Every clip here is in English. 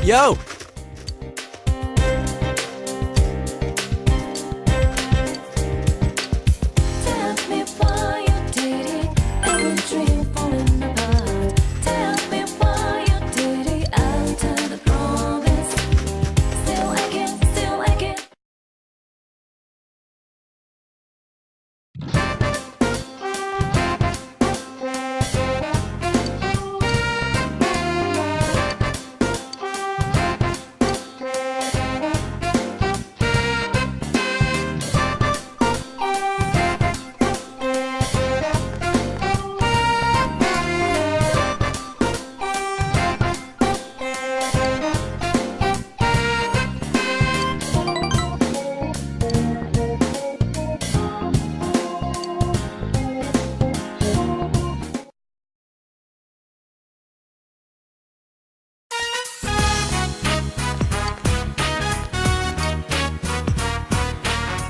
Yo! Tell me why you did it. Every dream falling apart. Tell me why you did it. After the promise. Still I can't, still I can't.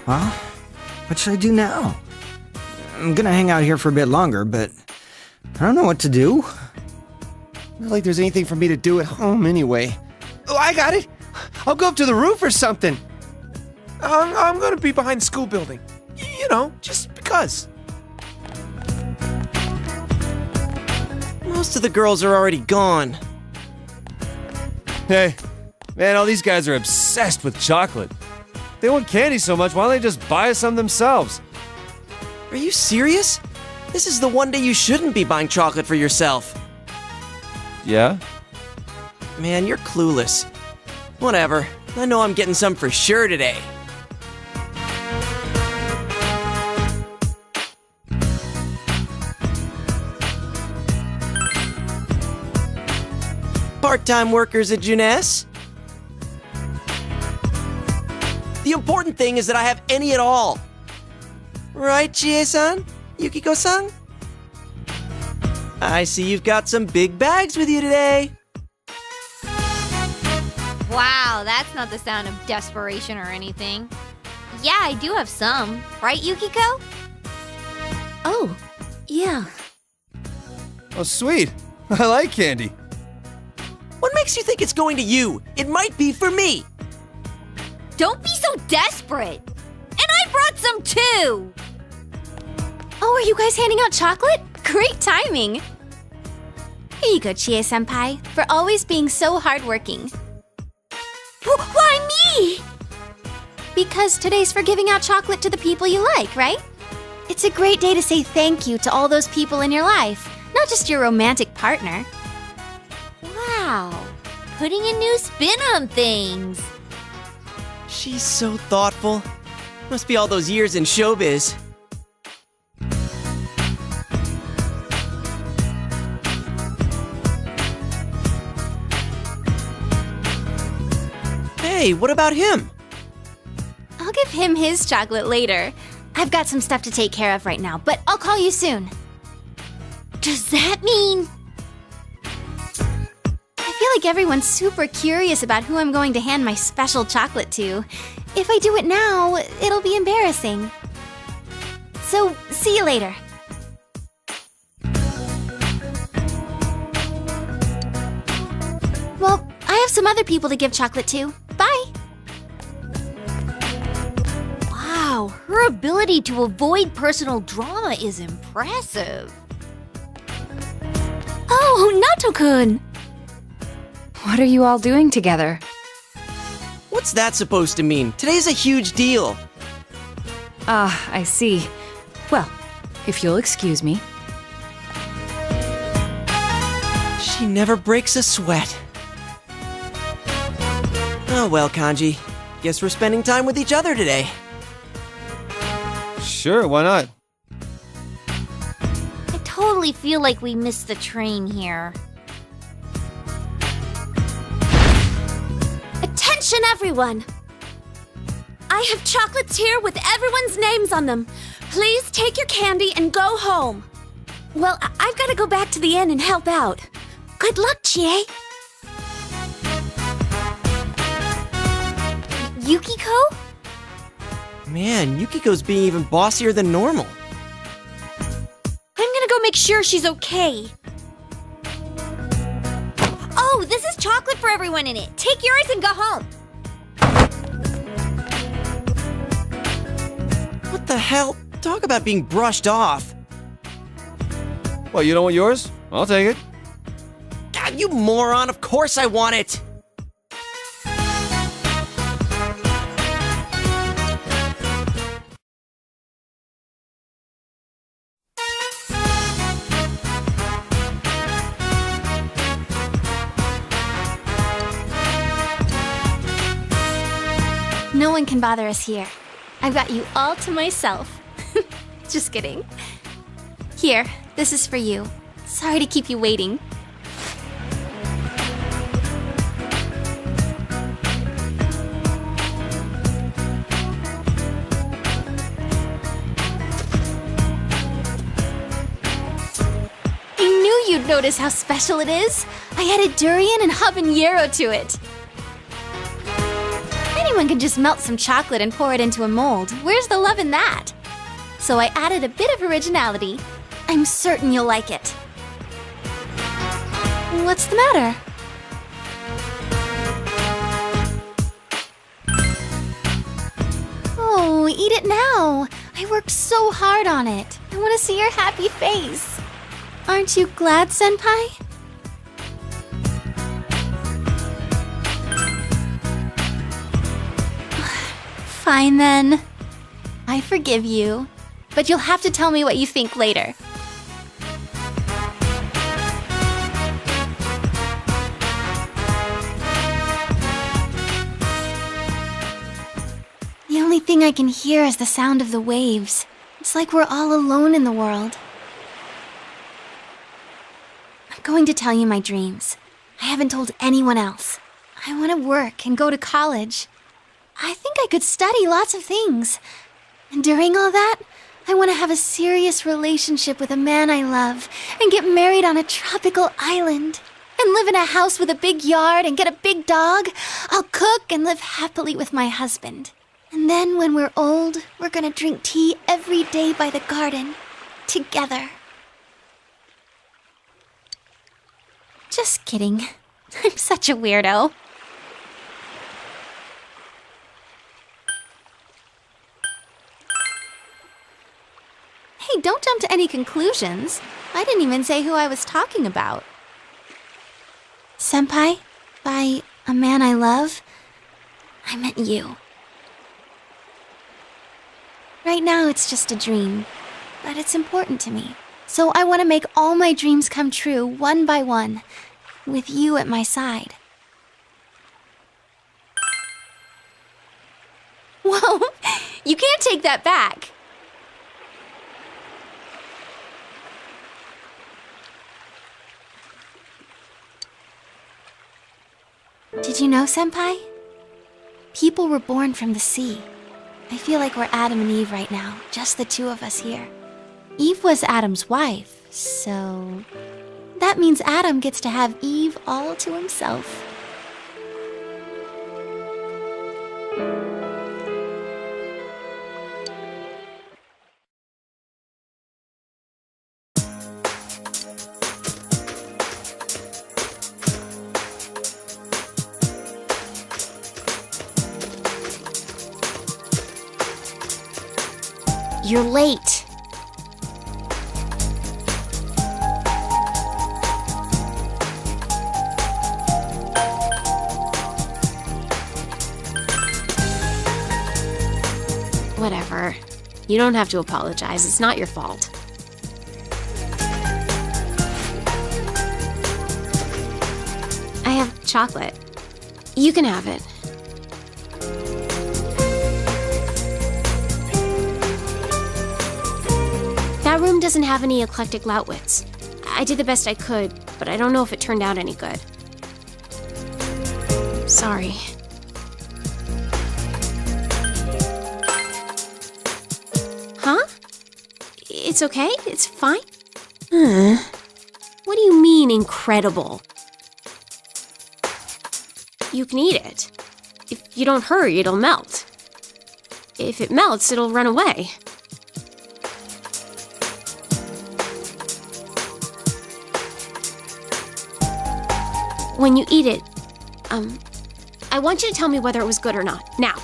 Well, what should I do now? I'm gonna hang out here for a bit longer, but I don't know what to do. Not like there's anything for me to do at home anyway. Oh, I got it! I'll go up to the roof or something. I'm gonna be behind the school building. You know, just because. Most of the girls are already gone. Hey, man, all these guys are obsessed with chocolate. They want candy so much, why don't they just buy some themselves? Are you serious? This is the one day you shouldn't be buying chocolate for yourself. Yeah? Man, you're clueless. Whatever. I know I'm getting some for sure today. Part-time workers at Junes? The important thing is that I have any at all. Right, Chie-san? Yukiko-san? I see you've got some big bags with you today. Wow, that's not the sound of desperation or anything. Yeah, I do have some. Right, Yukiko? Oh, yeah. Oh, sweet. I like candy. What makes you think it's going to you? It might be for me. Don't be so desperate. And I brought some too. Oh, are you guys handing out chocolate? Great timing. Here you go, Chie-senpai, for always being so hardworking. Why me? Because today's for giving out chocolate to the people you like, right? It's a great day to say thank you to all those people in your life, not just your romantic partner. Wow, putting a new spin on things. She's so thoughtful. Must be all those years in showbiz. Hey, what about him? I'll give him his chocolate later. I've got some stuff to take care of right now, but I'll call you soon. Does that mean... I feel like everyone's super curious about who I'm going to hand my special chocolate to. If I do it now, it'll be embarrassing. So, see you later. Well, I have some other people to give chocolate to. Bye! Wow, her ability to avoid personal drama is impressive. Oh, Nato-kun! What are you all doing together? What's that supposed to mean? Today's a huge deal. Ah, I see. Well, if you'll excuse me. She never breaks a sweat. Oh well, Kanji. Guess we're spending time with each other today. Sure, why not? I totally feel like we missed the train here. Attention, everyone! I have chocolates here with everyone's names on them. Please take your candy and go home. Well, I've got to go back to the inn and help out. Good luck, Chie. Yukiko? Man, Yukiko's being even bossier than normal. I'm gonna go make sure she's okay. Oh, this is chocolate chocolate for everyone in it. Take yours and go home. What the hell? Talk about being brushed off. Well, you don't want yours? I'll take it. God, you moron! Of course I want it! No one can bother us here. I've got you all to myself. Just kidding. Here, this is for you. Sorry to keep you waiting. I knew you'd notice how special it is. I added durian and habanero to it. Anyone can just melt some chocolate and pour it into a mold. Where's the love in that? So I added a bit of originality. I'm certain you'll like it. What's the matter? Oh, eat it now. I worked so hard on it. I want to see your happy face. Aren't you glad, Senpai? Fine then. I forgive you. But you'll have to tell me what you think later. The only thing I can hear is the sound of the waves. It's like we're all alone in the world. I'm going to tell you my dreams. I haven't told anyone else. I want to work and go to college. I think I could study lots of things. And during all that, I want to have a serious relationship with a man I love and get married on a tropical island and live in a house with a big yard and get a big dog. I'll cook and live happily with my husband. And then when we're old, we're going to drink tea every day by the garden, together. Just kidding. I'm such a weirdo. Hey, don't jump to any conclusions. I didn't even say who I was talking about. Senpai, by a man I love, I meant you. Right now it's just a dream, but it's important to me. So I want to make all my dreams come true, one by one, with you at my side. Whoa, you can't take that back. Did you know, Senpai? People were born from the sea. I feel like we're Adam and Eve right now, just the two of us here. Eve was Adam's wife, so that means Adam gets to have Eve all to himself. You're late. Whatever. You don't have to apologize. It's not your fault. I have chocolate. You can have it. That room doesn't have any eclectic Lautwitz. I did the best I could, but I don't know if it turned out any good. Sorry. Huh? It's okay? It's fine? What do you mean, incredible? You can eat it. If you don't hurry, it'll melt. If it melts, it'll run away. When you eat it, I want you to tell me whether it was good or not. Now.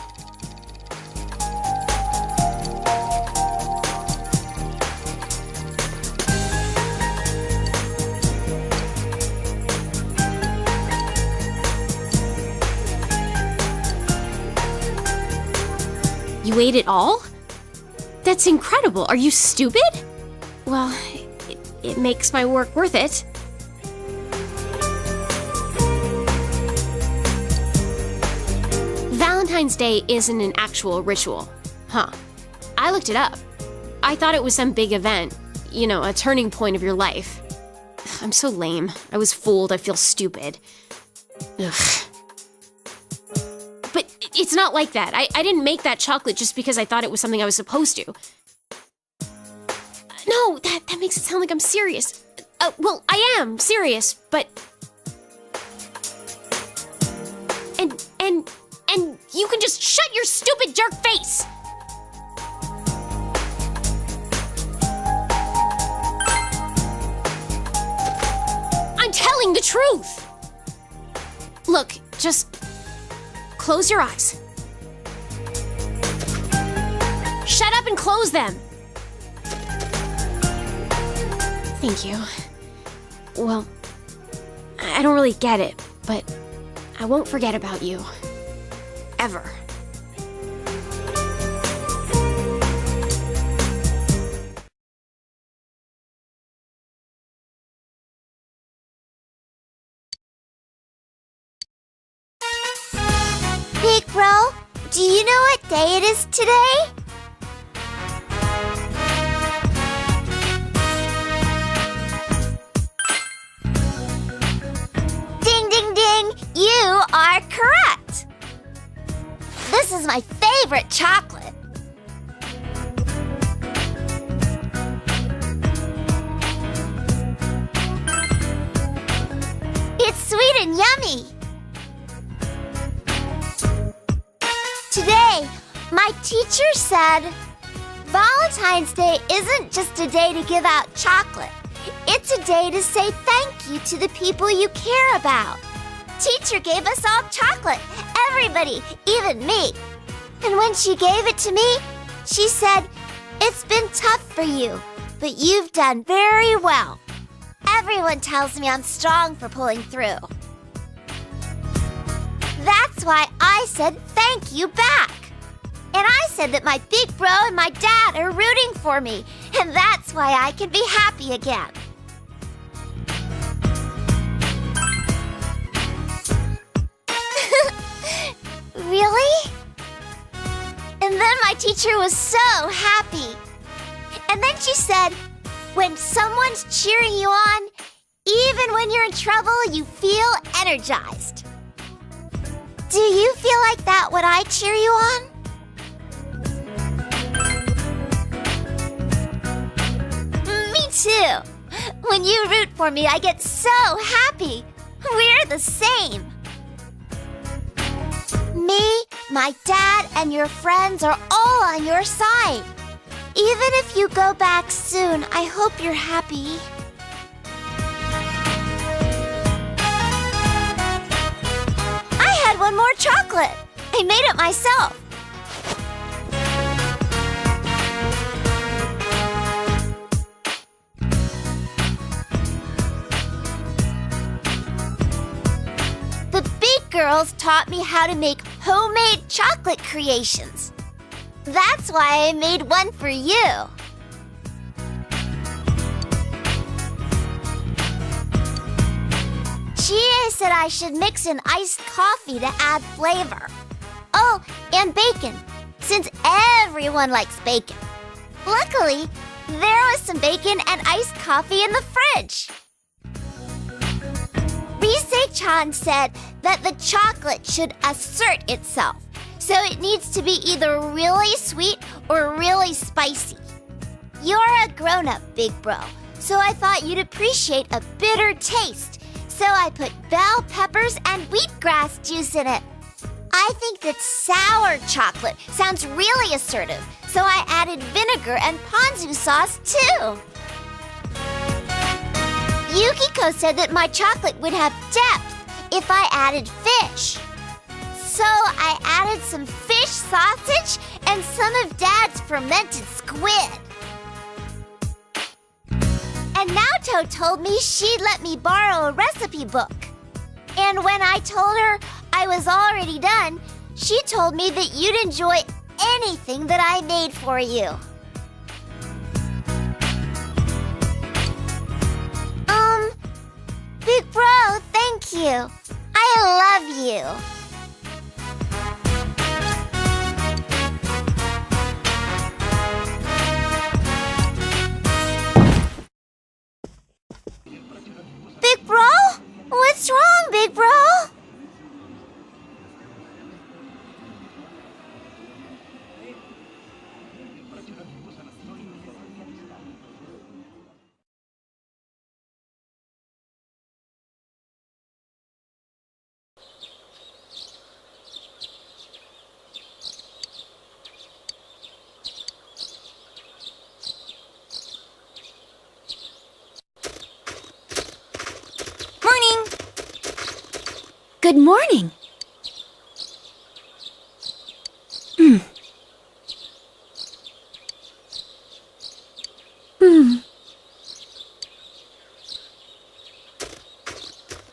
You ate it all? That's incredible. Are you stupid? Well, it makes my work worth it. Valentine's Day isn't an actual ritual. Huh. I looked it up. I thought it was some big event. You know, a turning point of your life. I'm so lame. I was fooled. I feel stupid. Ugh. But it's not like that. I didn't make that chocolate just because I thought it was something I was supposed to. No, that makes it sound like I'm serious. Well, I am serious, but... And you can just shut your stupid jerk face! I'm telling the truth! Look, just close your eyes. Shut up and close them! Thank you. Well, I don't really get it, but I won't forget about you. Ever. Big Bro, do you know what day it is today? Ding, ding, ding! You are correct! This is my favorite chocolate. It's sweet and yummy. Today, my teacher said, Valentine's Day isn't just a day to give out chocolate. It's a day to say thank you to the people you care about. Teacher gave us all chocolate, everybody, even me. And when she gave it to me, she said, it's been tough for you, but you've done very well. Everyone tells me I'm strong for pulling through. That's why I said thank you back. And I said that my big bro and my dad are rooting for me, and that's why I can be happy again. Really? And then my teacher was so happy. And then she said, when someone's cheering you on, even when you're in trouble, you feel energized. Do you feel like that when I cheer you on? Me too. When you root for me, I get so happy. We're the same. Me, my dad, and your friends are all on your side. Even if you go back soon, I hope you're happy. I had one more chocolate. I made it myself. The big girls taught me how to make homemade chocolate creations. That's why I made one for you. Chie said I should mix in iced coffee to add flavor. Oh, and bacon, since everyone likes bacon. Luckily, there was some bacon and iced coffee in the fridge. Rise-chan said that the chocolate should assert itself, so it needs to be either really sweet or really spicy. You're a grown-up, big bro, so I thought you'd appreciate a bitter taste, so I put bell peppers and wheatgrass juice in it. I think that sour chocolate sounds really assertive, so I added vinegar and ponzu sauce too. Yukiko said that my chocolate would have depth if I added fish. So I added some fish sausage and some of Dad's fermented squid. And Naoto told me she'd let me borrow a recipe book. And when I told her I was already done, she told me that you'd enjoy anything that I made for you. Big Bro, thank you. I love you. Big Bro? What's wrong, Big Bro? Morning! Good morning.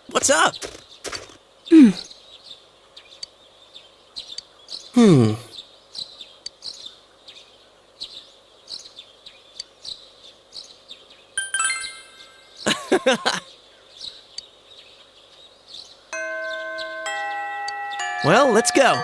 What's up? Well, let's go.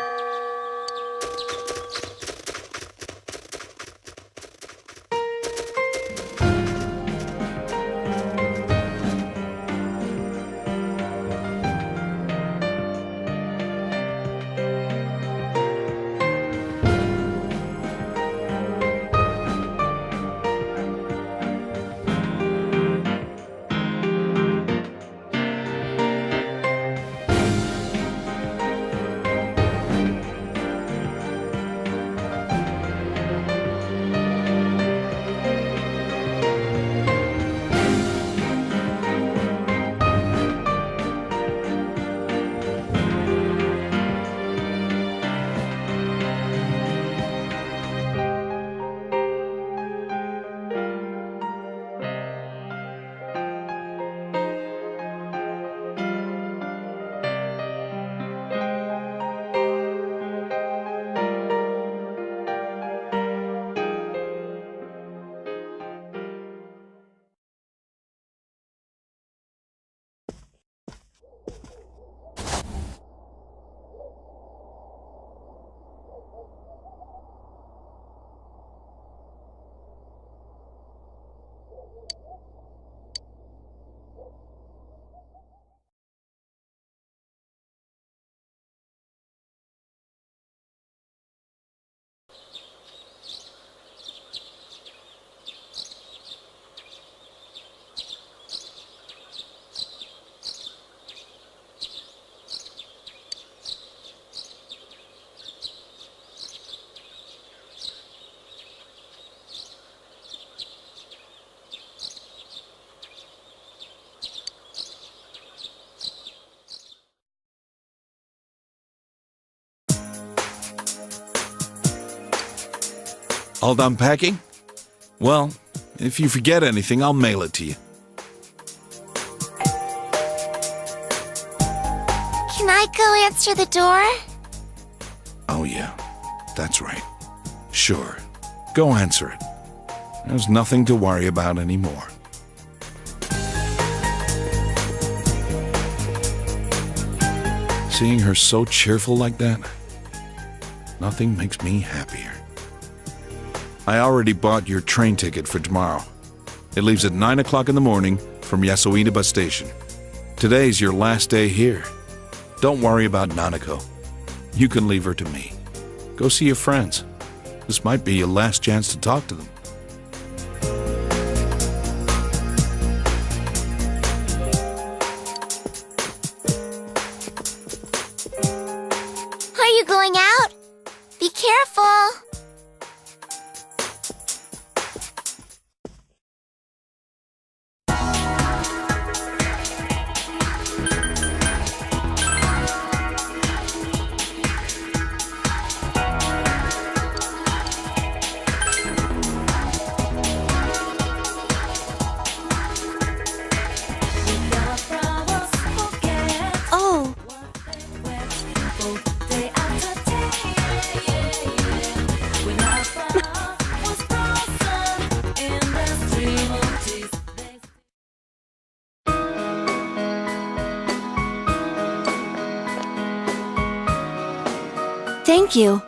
All done packing? Well, if you forget anything, I'll mail it to you. Can I go answer the door? Oh, yeah. That's right. Sure. Go answer it. There's nothing to worry about anymore. Seeing her so cheerful like that, nothing makes me happier. I already bought your train ticket for tomorrow. It leaves at 9 o'clock in the morning from Yasuida Bus Station. Today's your last day here. Don't worry about Nanako. You can leave her to me. Go see your friends. This might be your last chance to talk to them. Are you going out? Be careful. Thank you.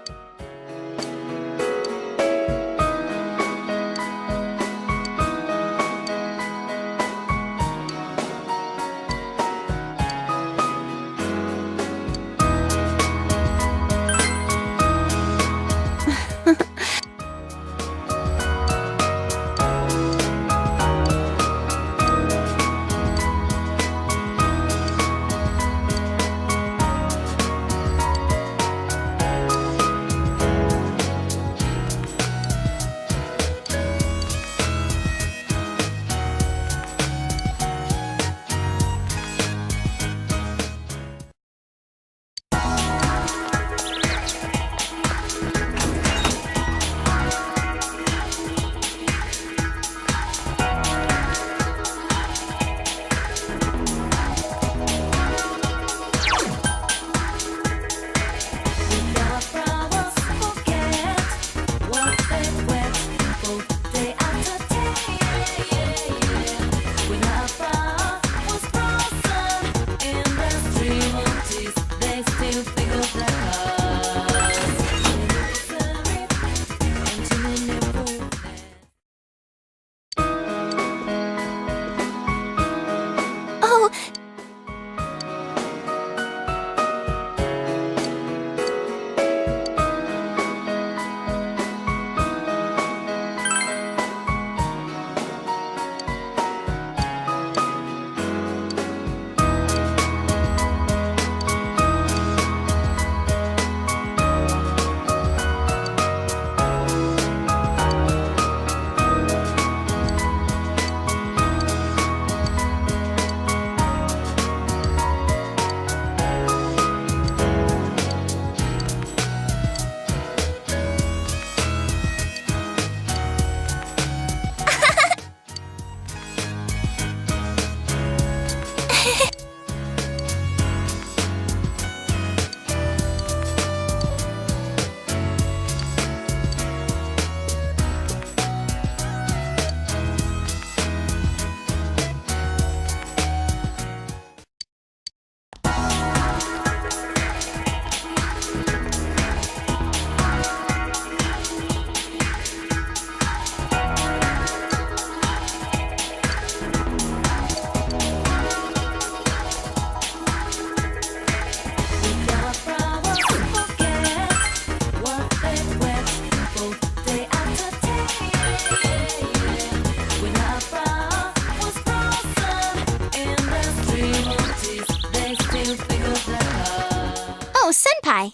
Oh, oh, Senpai.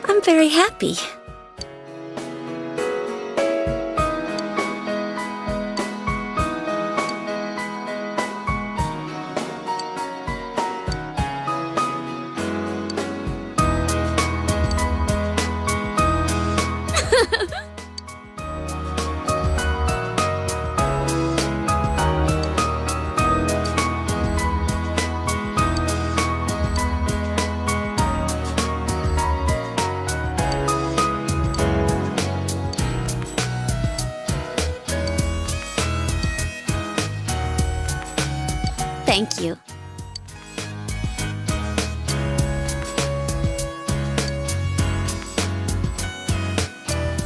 I'm very happy. Thank you.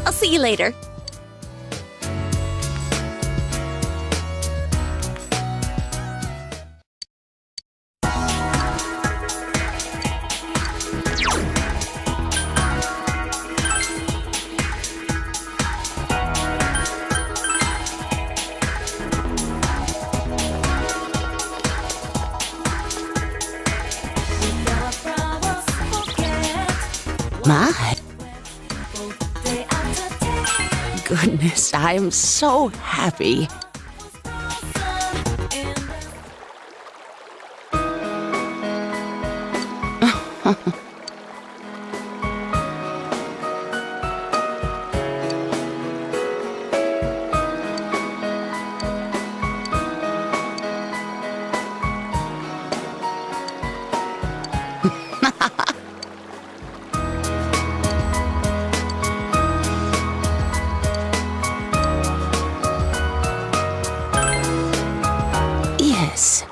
I'll see you later. My goodness, I am so happy. Yes.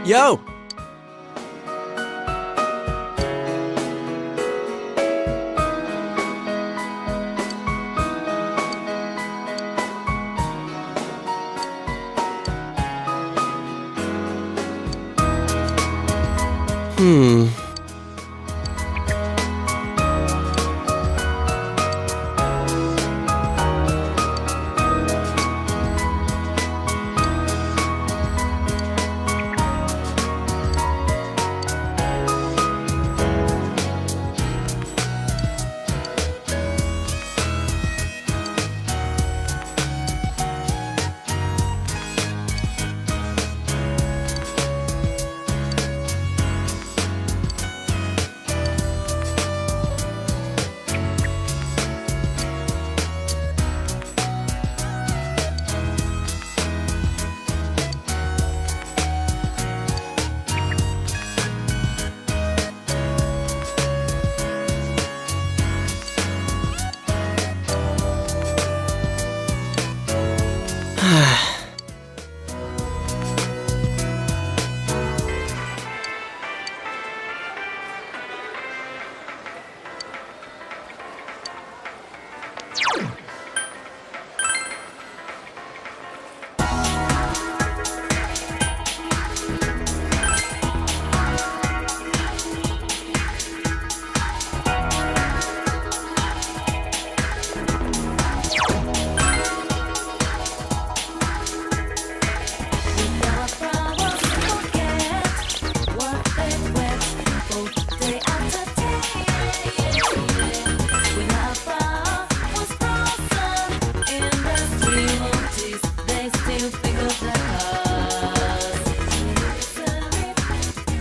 Yo!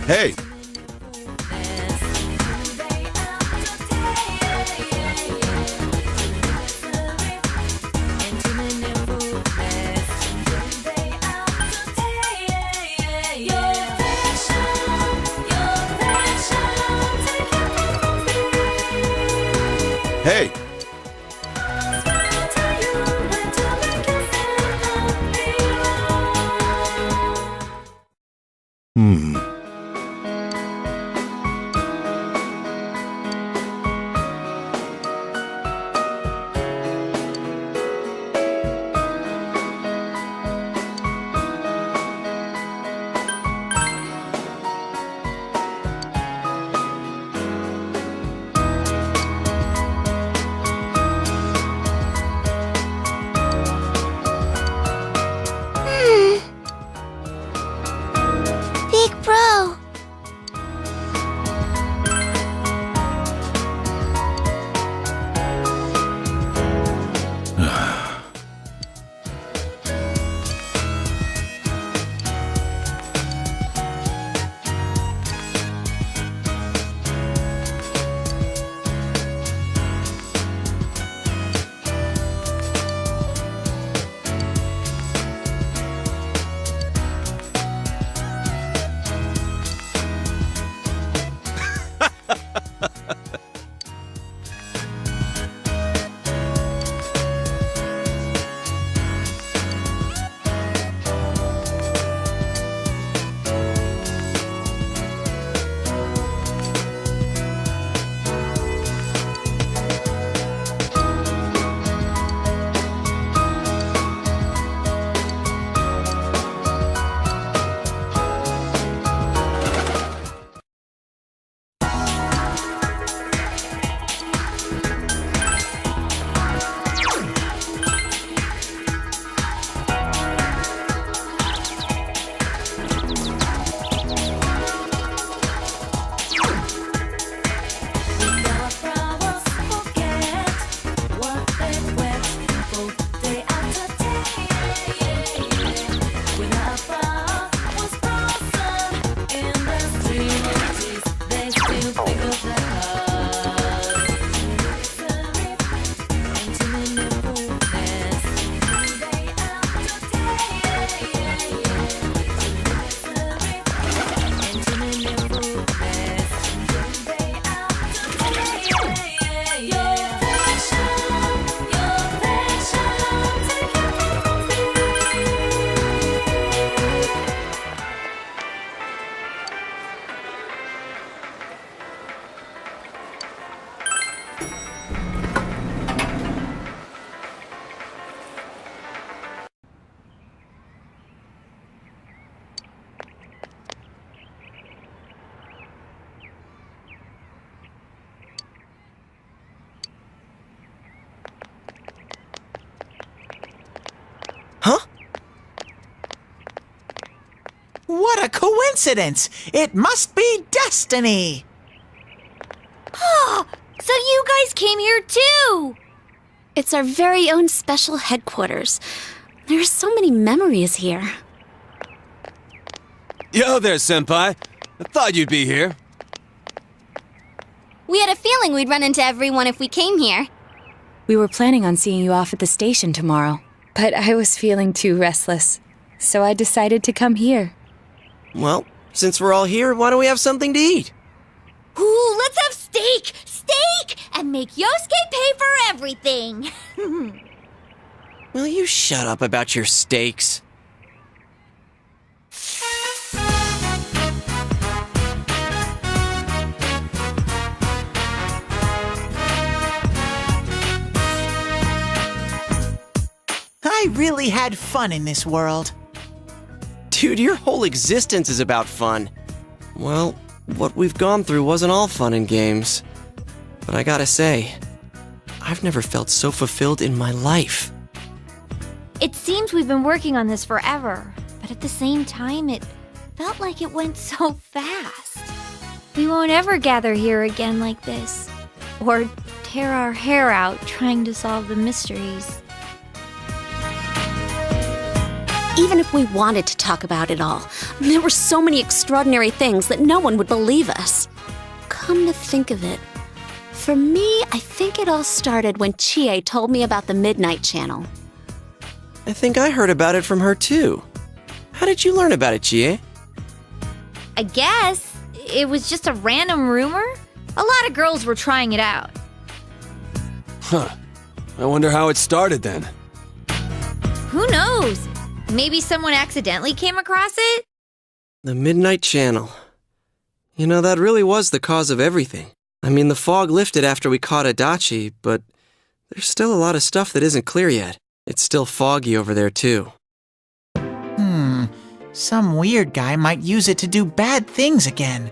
Hey! Hey! coincidence. It must be destiny. Oh, so you guys came here too! It's our very own special headquarters. There are so many memories here. Yo there, Senpai. I thought you'd be here. We had a feeling we'd run into everyone if we came here. We were planning on seeing you off at the station tomorrow, but I was feeling too restless, so I decided to come here. Well, since we're all here, why don't we have something to eat? Ooh, let's have steak! Steak! And make Yosuke pay for everything! Will you shut up about your steaks? I really had fun in this world. Dude, your whole existence is about fun. Well, what we've gone through wasn't all fun and games. But I gotta say, I've never felt so fulfilled in my life. It seems we've been working on this forever, but at the same time, it felt like it went so fast. We won't ever gather here again like this, or tear our hair out trying to solve the mysteries. Even if we wanted to talk about it all, there were so many extraordinary things that no one would believe us. Come to think of it, for me, I think it all started when Chie told me about the Midnight Channel. I think I heard about it from her too. How did you learn about it, Chie? I guess it was just a random rumor. A lot of girls were trying it out. Huh. I wonder how it started then. Who knows? Maybe someone accidentally came across it? The Midnight Channel. You know, that really was the cause of everything. I mean, the fog lifted after we caught Adachi, but there's still a lot of stuff that isn't clear yet. It's still foggy over there, too. Some weird guy might use it to do bad things again.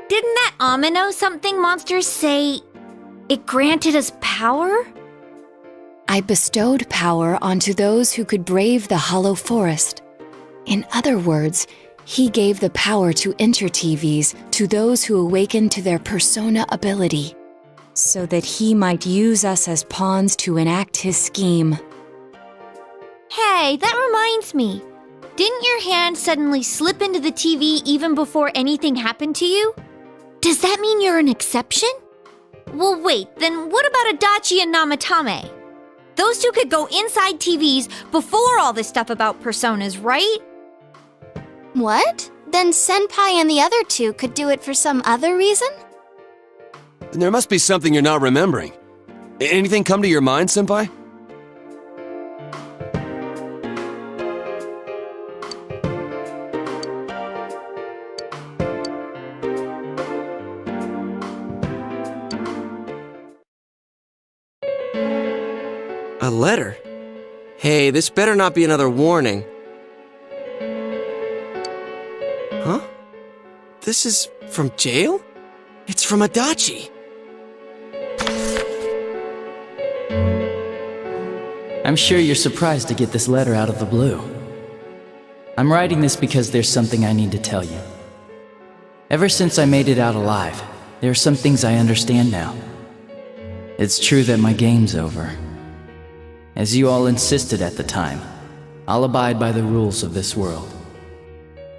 Didn't that Amino something monster say it granted us power? I bestowed power onto those who could brave the Hollow Forest. In other words, he gave the power to Inter-TVs to those who awakened to their persona ability, so that he might use us as pawns to enact his scheme. Hey, that reminds me. Didn't your hand suddenly slip into the TV even before anything happened to you? Does that mean you're an exception? Well, wait, then what about Adachi and Namatame? Those two could go inside TVs before all this stuff about personas, right? What? Then Senpai and the other two could do it for some other reason? There must be something you're not remembering. Anything come to your mind, Senpai? A letter? Hey, this better not be another warning. Huh? This is from jail? It's from Adachi. I'm sure you're surprised to get this letter out of the blue. I'm writing this because there's something I need to tell you. Ever since I made it out alive, there are some things I understand now. It's true that my game's over. As you all insisted at the time, I'll abide by the rules of this world.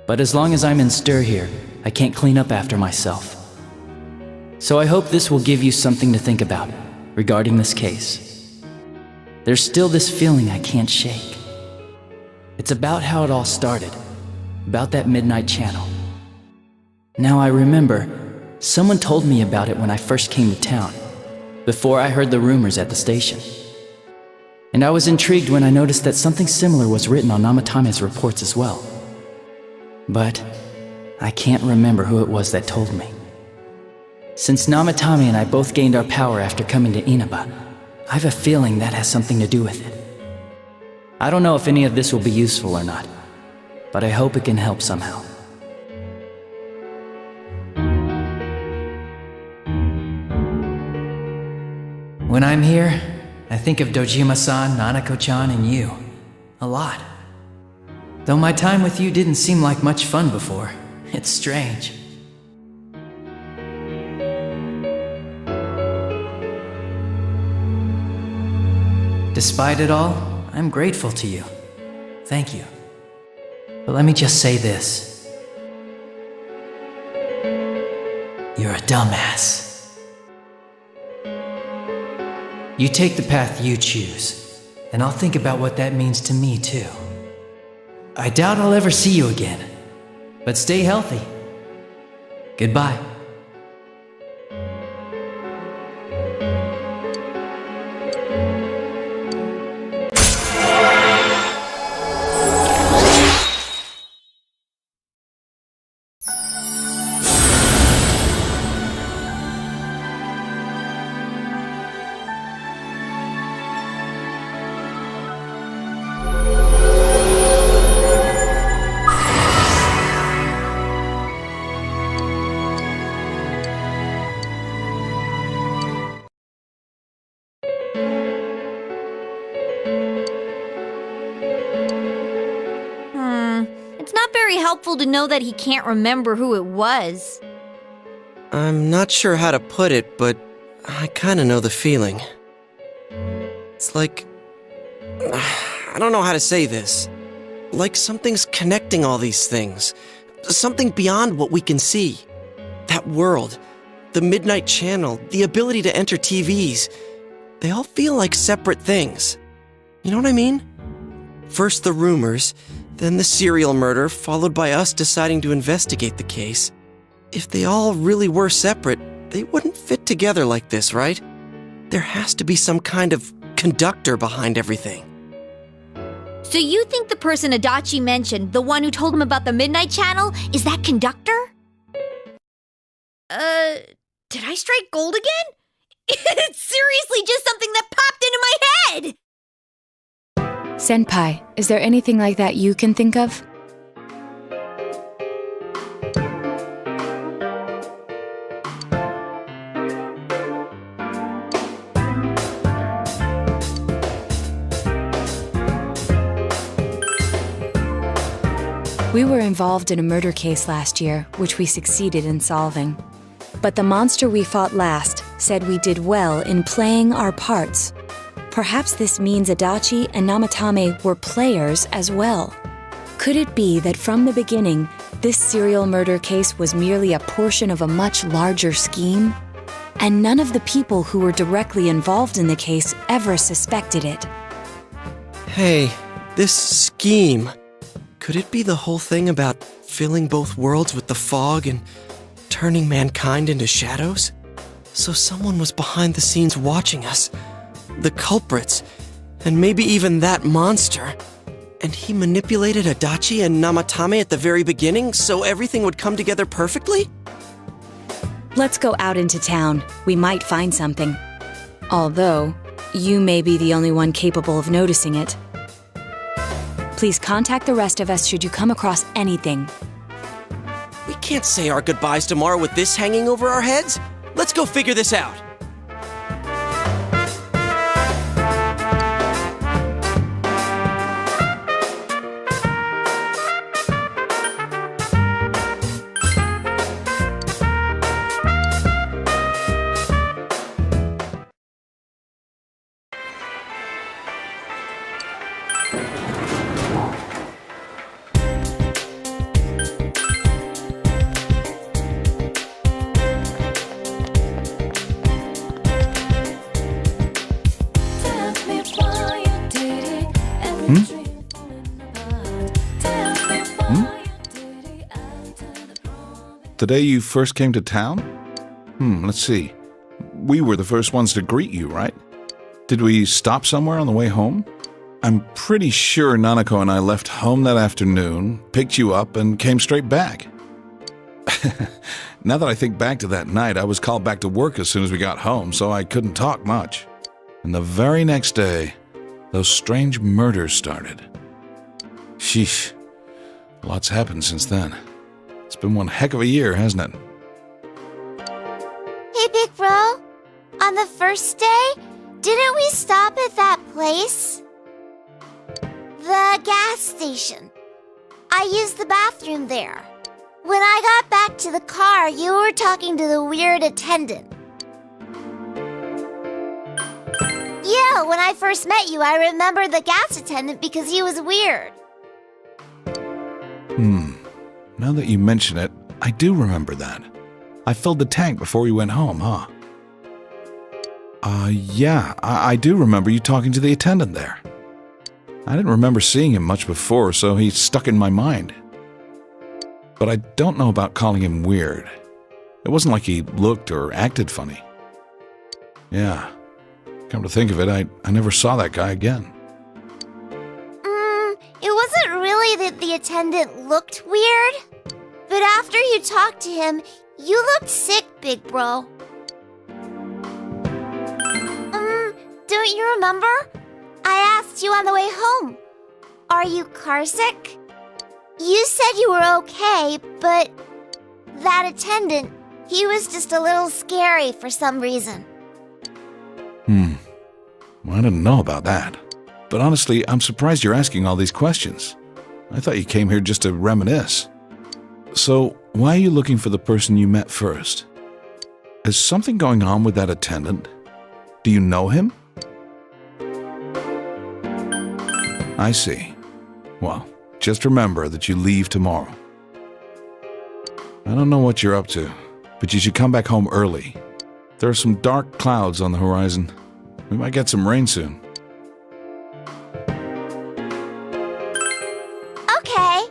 But as long as I'm in stir here, I can't clean up after myself. So I hope this will give you something to think about regarding this case. There's still this feeling I can't shake. It's about how it all started, about that Midnight Channel. Now I remember, someone told me about it when I first came to town, before I heard the rumors at the station. And I was intrigued when I noticed that something similar was written on Namatame's reports as well. But I can't remember who it was that told me. Since Namatame and I both gained our power after coming to Inaba, I have a feeling that has something to do with it. I don't know if any of this will be useful or not, but I hope it can help somehow. When I'm here, I think of Dojima-san, Nanako-chan, and you. A lot. Though my time with you didn't seem like much fun before. It's strange. Despite it all, I'm grateful to you. Thank you. But let me just say this. You're a dumbass. You take the path you choose, and I'll think about what that means to me too. I doubt I'll ever see you again, but stay healthy. Goodbye. It's not very helpful to know that he can't remember who it was. I'm not sure how to put it, but I kinda know the feeling. It's like... I don't know how to say this. Like something's connecting all these things. Something beyond what we can see. That world, the Midnight Channel, the ability to enter TVs. They all feel like separate things. You know what I mean? First the rumors, then the serial murder, followed by us deciding to investigate the case. If they all really were separate, they wouldn't fit together like this, right? There has to be some kind of conductor behind everything. So you think the person Adachi mentioned, the one who told him about the Midnight Channel, is that conductor? Did I strike gold again? It's seriously just something that popped into my head! Senpai, is there anything like that you can think of? We were involved in a murder case last year, which we succeeded in solving. But the monster we fought last said we did well in playing our parts. Perhaps this means Adachi and Namatame were players as well. Could it be that from the beginning, this serial murder case was merely a portion of a much larger scheme? And none of the people who were directly involved in the case ever suspected it. Hey, this scheme. Could it be the whole thing about filling both worlds with the fog and turning mankind into shadows? So someone was behind the scenes watching us. The culprits, and maybe even that monster. And he manipulated Adachi and Namatame at the very beginning so everything would come together perfectly? Let's go out into town. We might find something. Although, you may be the only one capable of noticing it. Please contact the rest of us should you come across anything. We can't say our goodbyes tomorrow with this hanging over our heads. Let's go figure this out. The day you first came to town? Let's see. We were the first ones to greet you, right? Did we stop somewhere on the way home? I'm pretty sure Nanako and I left home that afternoon, picked you up, and came straight back. Now that I think back to that night, I was called back to work as soon as we got home, so I couldn't talk much. And the very next day, those strange murders started. Sheesh. Lots happened since then. It's been one heck of a year, hasn't it? Hey, Big Bro. On the first day, didn't we stop at that place? The gas station. I used the bathroom there. When I got back to the car, you were talking to the weird attendant. Yeah, when I first met you, I remember the gas attendant because he was weird. Now that you mention it, I do remember that. I filled the tank before we went home, huh? Yeah, I do remember you talking to the attendant there. I didn't remember seeing him much before, so he stuck in my mind. But I don't know about calling him weird. It wasn't like he looked or acted funny. Yeah, come to think of it, I never saw that guy again. It wasn't really that the attendant looked weird, but after you talked to him, you looked sick, big bro. Don't you remember? I asked you on the way home, are you carsick? You said you were okay, but that attendant, he was just a little scary for some reason. Well, I didn't know about that. But honestly, I'm surprised you're asking all these questions. I thought you came here just to reminisce. So, why are you looking for the person you met first? Is something going on with that attendant? Do you know him? I see. Well, just remember that you leave tomorrow. I don't know what you're up to, but you should come back home early. There are some dark clouds on the horizon. We might get some rain soon. Okay.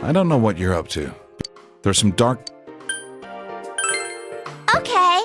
I don't know what you're up to. There's some dark... Okay.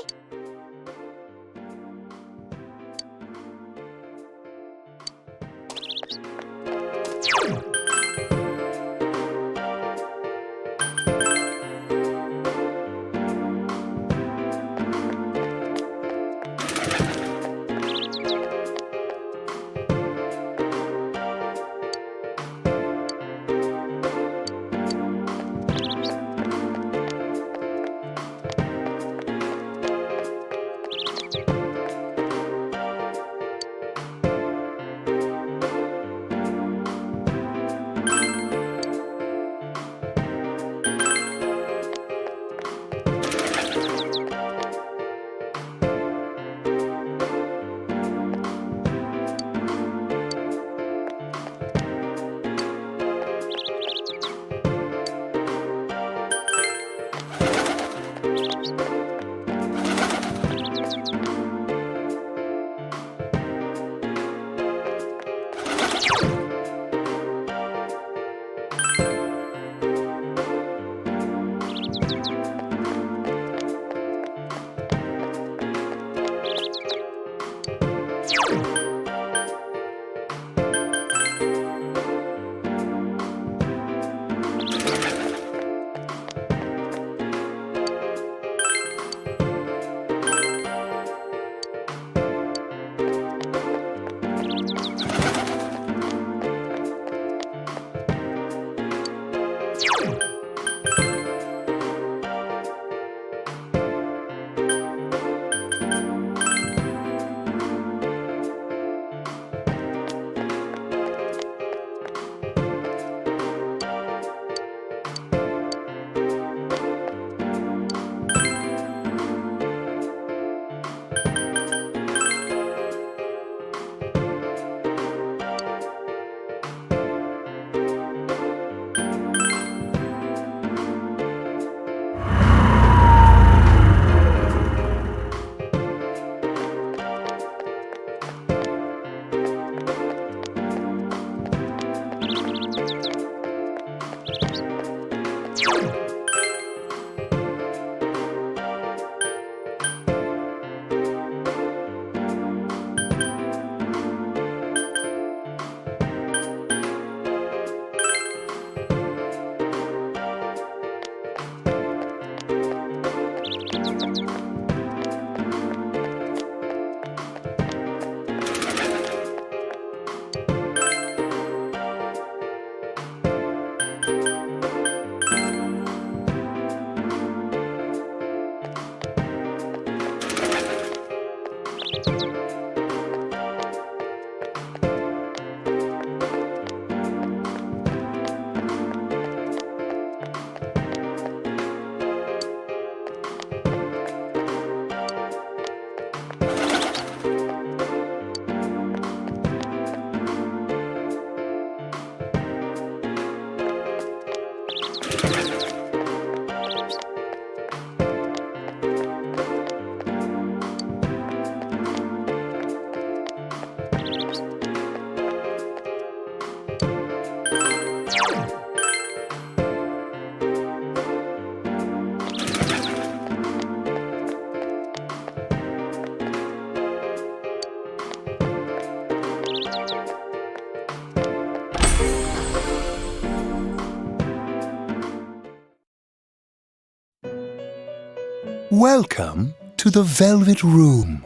Welcome to the Velvet Room.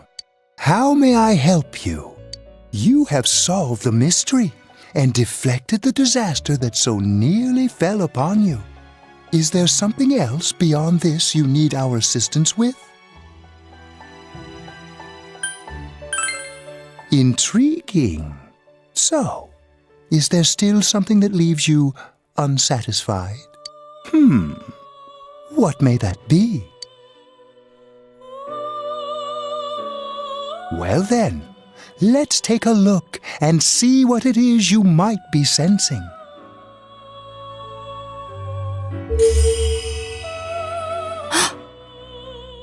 How may I help you? You have solved the mystery and deflected the disaster that so nearly fell upon you. Is there something else beyond this you need our assistance with? Intriguing. So, is there still something that leaves you unsatisfied? What may that be? Well then, let's take a look and see what it is you might be sensing.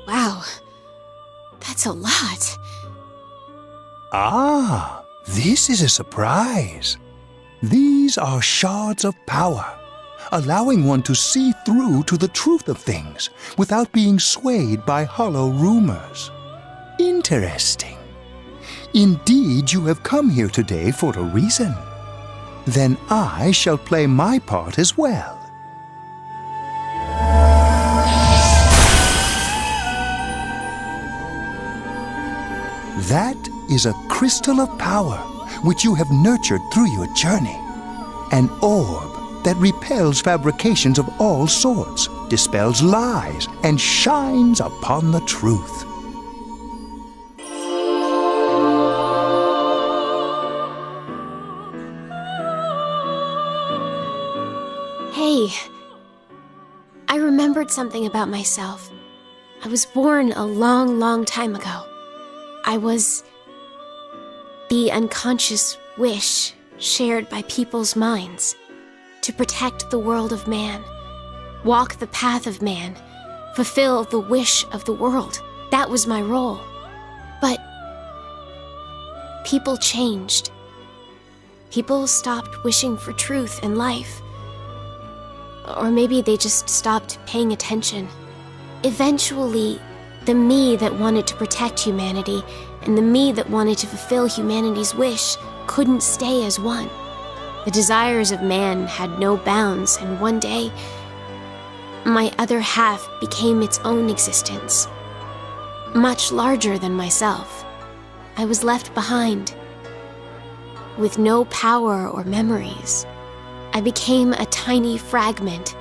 Wow, that's a lot. Ah, this is a surprise. These are shards of power, allowing one to see through to the truth of things without being swayed by hollow rumors. Interesting. Indeed, you have come here today for a reason. Then I shall play my part as well. That is a crystal of power which you have nurtured through your journey. An orb that repels fabrications of all sorts, dispels lies, and shines upon the truth. Hey, I remembered something about myself. I was born a long, long time ago. I was the unconscious wish shared by people's minds to protect the world of man, walk the path of man, fulfill the wish of the world. That was my role. But people changed. People stopped wishing for truth in life. Or maybe they just stopped paying attention. Eventually, the me that wanted to protect humanity and the me that wanted to fulfill humanity's wish couldn't stay as one. The desires of man had no bounds, and one day, my other half became its own existence, much larger than myself. I was left behind, with no power or memories. I became a tiny fragment,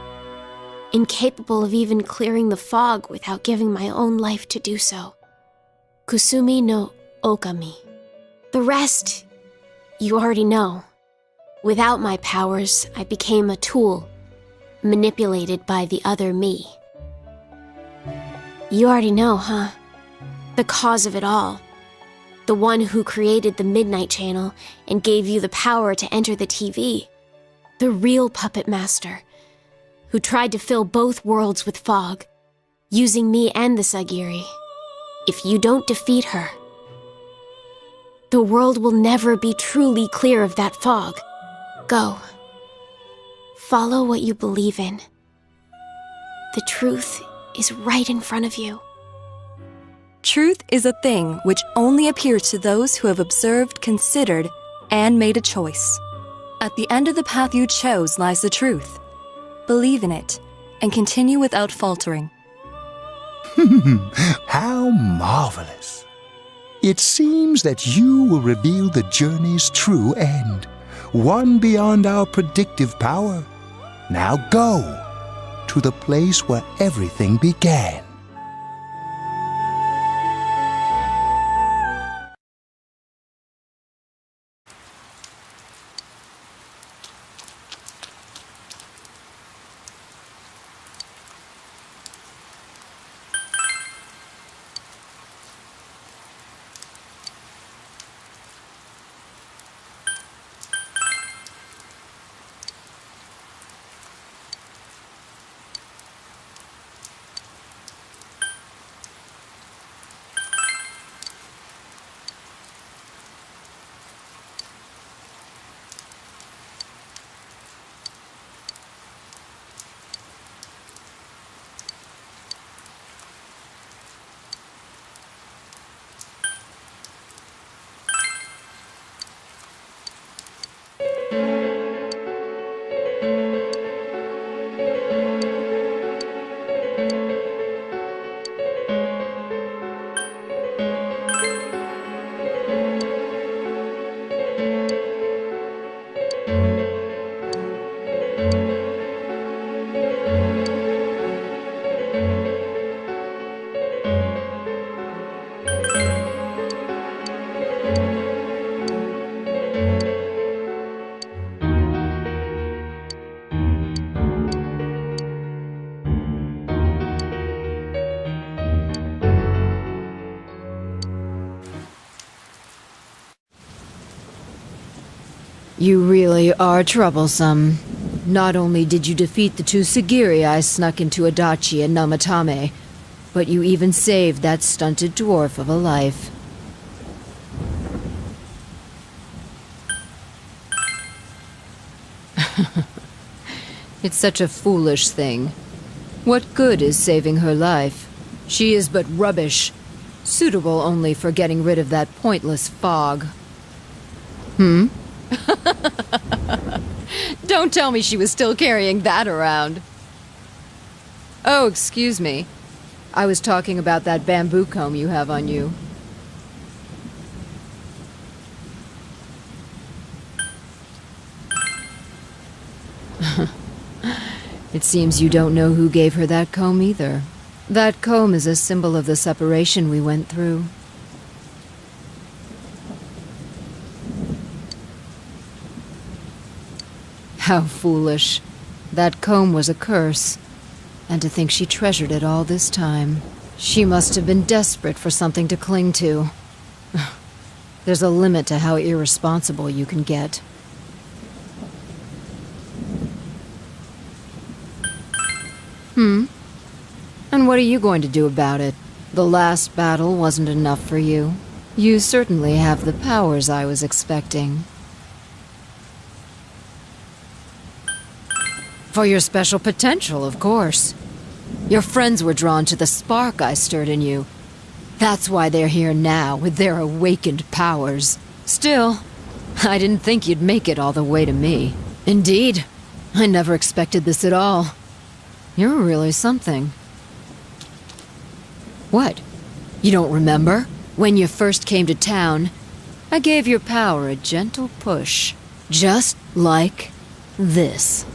incapable of even clearing the fog without giving my own life to do so. Kusumi no Okami. The rest, you already know. Without my powers, I became a tool, manipulated by the other me. You already know, huh? The cause of it all. The one who created the Midnight Channel and gave you the power to enter the TV. The real puppet master, who tried to fill both worlds with fog, using me and the Sagiri. If you don't defeat her, the world will never be truly clear of that fog. Go. Follow what you believe in. The truth is right in front of you. Truth is a thing which only appears to those who have observed, considered, and made a choice. At the end of the path you chose lies the truth. Believe in it, and continue without faltering. How marvelous! It seems that you will reveal the journey's true end, one beyond our predictive power. Now go to the place where everything began. You really are troublesome. Not only did you defeat the two Sagiri I snuck into Adachi and Namatame, but you even saved that stunted dwarf of a life. It's such a foolish thing. What good is saving her life? She is but rubbish, suitable only for getting rid of that pointless fog. Don't tell me she was still carrying that around. Oh, excuse me. I was talking about that bamboo comb you have on you. It seems you don't know who gave her that comb either. That comb is a symbol of the separation we went through. How foolish. That comb was a curse. And to think she treasured it all this time. She must have been desperate for something to cling to. There's a limit to how irresponsible you can get. And what are you going to do about it? The last battle wasn't enough for you. You certainly have the powers I was expecting. For your special potential, of course. Your friends were drawn to the spark I stirred in you. That's why they're here now, with their awakened powers. Still, I didn't think you'd make it all the way to me. Indeed, I never expected this at all. You're really something. What? You don't remember? When you first came to town, I gave your power a gentle push. Just like this.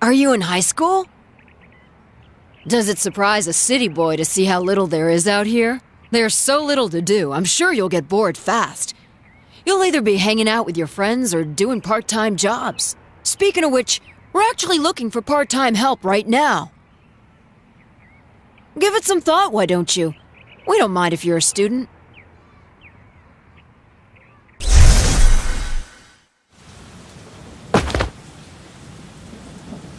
Are you in high school? Does it surprise a city boy to see how little there is out here? There's so little to do, I'm sure you'll get bored fast. You'll either be hanging out with your friends or doing part-time jobs. Speaking of which, we're actually looking for part-time help right now. Give it some thought, why don't you? We don't mind if you're a student.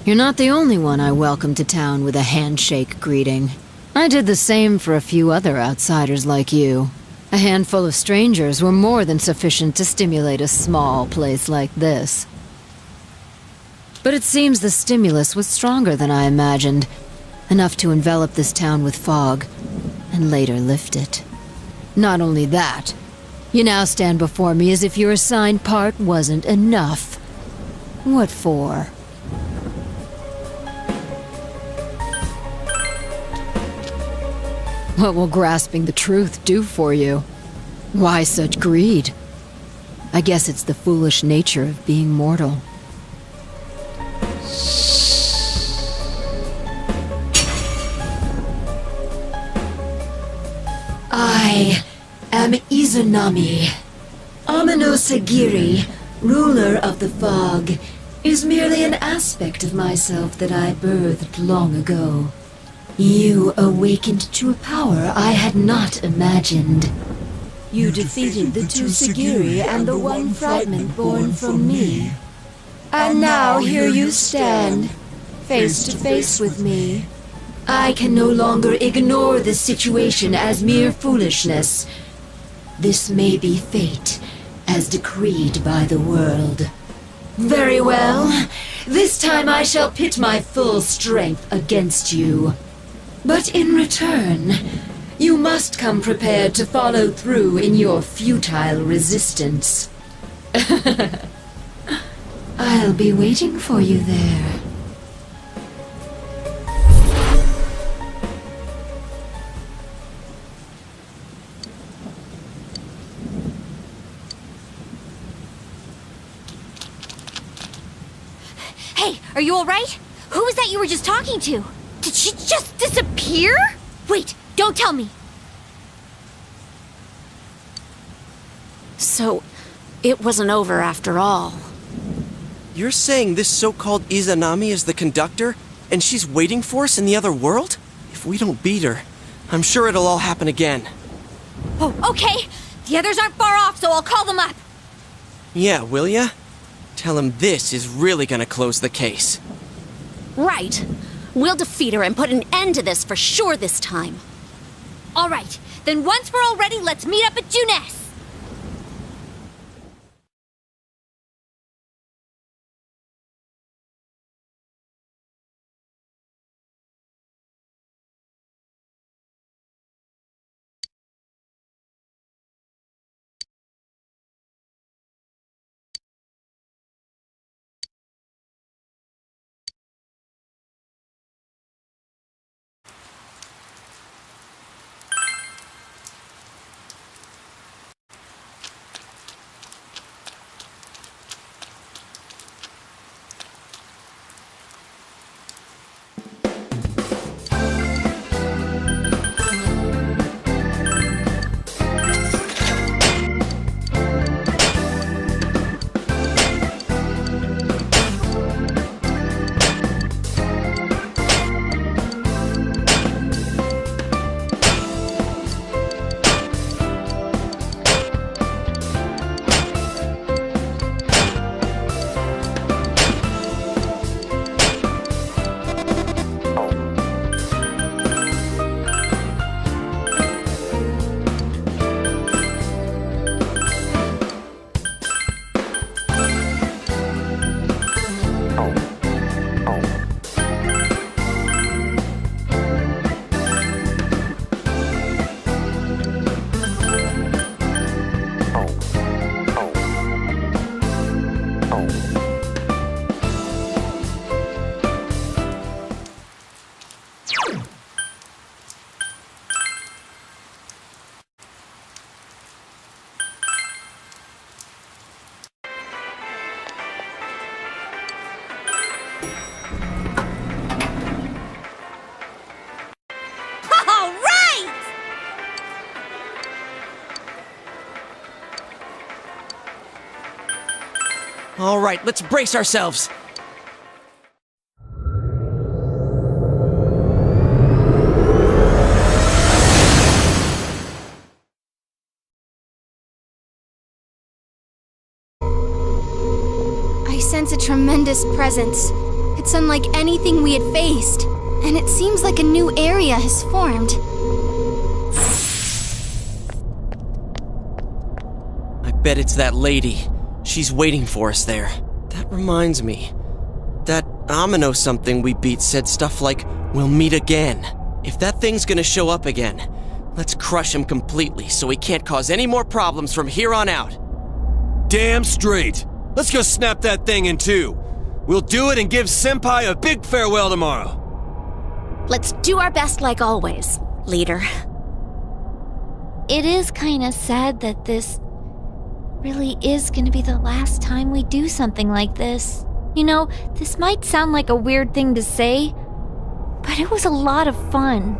You're not the only one I welcomed to town with a handshake greeting. I did the same for a few other outsiders like you. A handful of strangers were more than sufficient to stimulate a small place like this. But it seems the stimulus was stronger than I imagined, enough to envelop this town with fog, and later lift it. Not only that, you now stand before me as if your assigned part wasn't enough. What for? What will grasping the truth do for you? Why such greed? I guess it's the foolish nature of being mortal. I am Izanami. Amino Sagiri, ruler of the fog, is merely an aspect of myself that I birthed long ago. You awakened to a power I had not imagined. You defeated the two Sagiri and the one fragment born from me. And now here you stand, face to face with me. I can no longer ignore this situation as mere foolishness. This may be fate, as decreed by the world. Very well. This time I shall pit my full strength against you. But in return, you must come prepared to follow through in your futile resistance. I'll be waiting for you there. Hey, are you alright? Who was that you were just talking to? Did she just disappear? Wait, don't tell me. So, it wasn't over after all. You're saying this so-called Izanami is the conductor, and she's waiting for us in the other world? If we don't beat her, I'm sure it'll all happen again. Oh, okay. The others aren't far off, so I'll call them up. Yeah, will ya? Tell him this is really gonna close the case. Right. We'll defeat her and put an end to this for sure this time. All right, then once we're all ready, let's meet up at Junes. All right, let's brace ourselves. I sense a tremendous presence. It's unlike anything we had faced, and it seems like a new area has formed. bet it's that lady. She's waiting for us there. That reminds me. That Amino something we beat said stuff like, "We'll meet again." If that thing's gonna show up again, let's crush him completely so he can't cause any more problems from here on out. Damn straight. Let's go snap that thing in two. We'll do it and give Senpai a big farewell tomorrow. Let's do our best like always, leader. It is kind of sad that this really is going to be the last time we do something like this. You know, this might sound like a weird thing to say, but it was a lot of fun.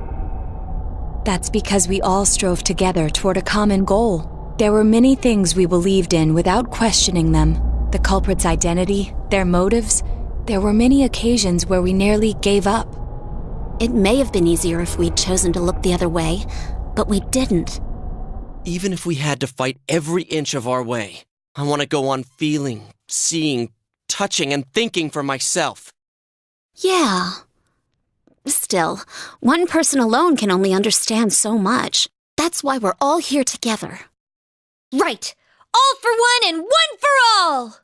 That's because we all strove together toward a common goal. There were many things we believed in without questioning them. The culprit's identity, their motives. There were many occasions where we nearly gave up. It may have been easier if we'd chosen to look the other way, but we didn't. Even if we had to fight every inch of our way, I want to go on feeling, seeing, touching, and thinking for myself. Yeah. Still, one person alone can only understand so much. That's why we're all here together. Right! All for one and one for all!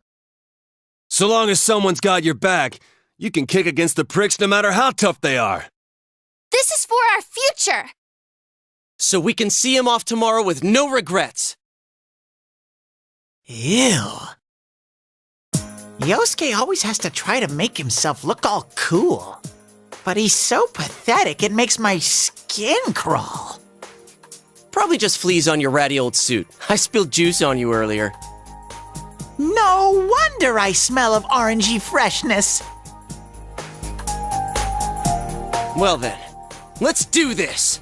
So long as someone's got your back, you can kick against the pricks no matter how tough they are. This is for our future! So we can see him off tomorrow with no regrets. Ew. Yosuke always has to try to make himself look all cool. But he's so pathetic, it makes my skin crawl. Probably just fleas on your ratty old suit. I spilled juice on you earlier. No wonder I smell of orangey freshness. Well then, let's do this!